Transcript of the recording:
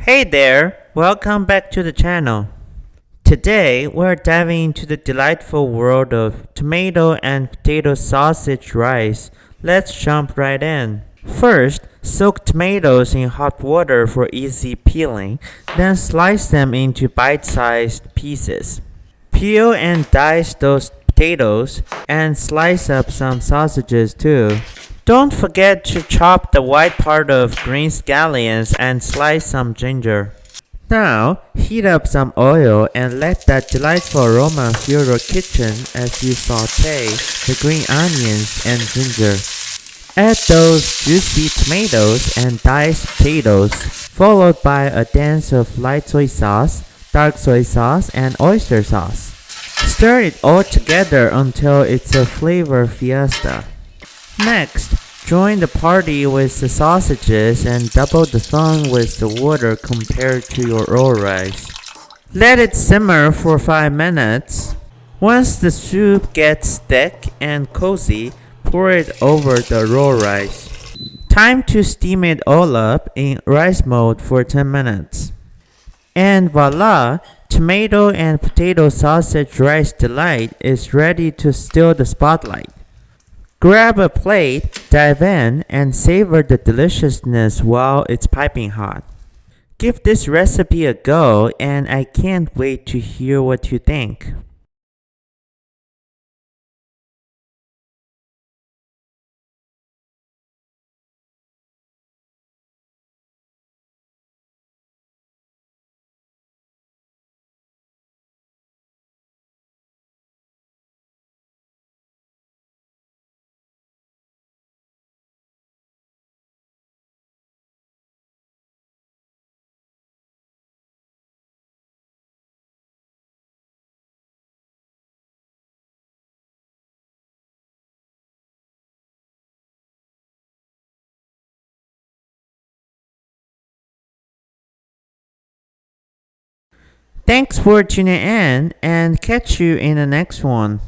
Hey there, welcome back to the channel. Today we're diving into the delightful world of tomato and potato sausage rice. Let's jump right in. First, soak tomatoes in hot water for easy peeling, then slice them into bite-sized pieces. Peel and dice those potatoes and slice up some sausages too. Don't forget to chop the white part of green scallions and slice some ginger. Now, heat up some oil and let that delightful aroma fill your kitchen as you saute the green onions and ginger. Add those juicy tomatoes and diced potatoes, followed by a dance of light soy sauce, dark soy sauce, and oyster sauce. Stir it all together until it's a flavor fiesta. Next, join the party with the sausages and double the fun with the water compared to your raw rice. Let it simmer for 5 minutes. Once the soup gets thick and cozy, pour it over the raw rice. Time to steam it all up in rice mode for 10 minutes. And voila! Tomato and potato sausage rice delight is ready to steal the spotlight. Grab a plate, dive in, and savor the deliciousness while it's piping hot. Give this recipe a go, and I can't wait to hear what you think. Thanks for tuning in, and catch you in the next one.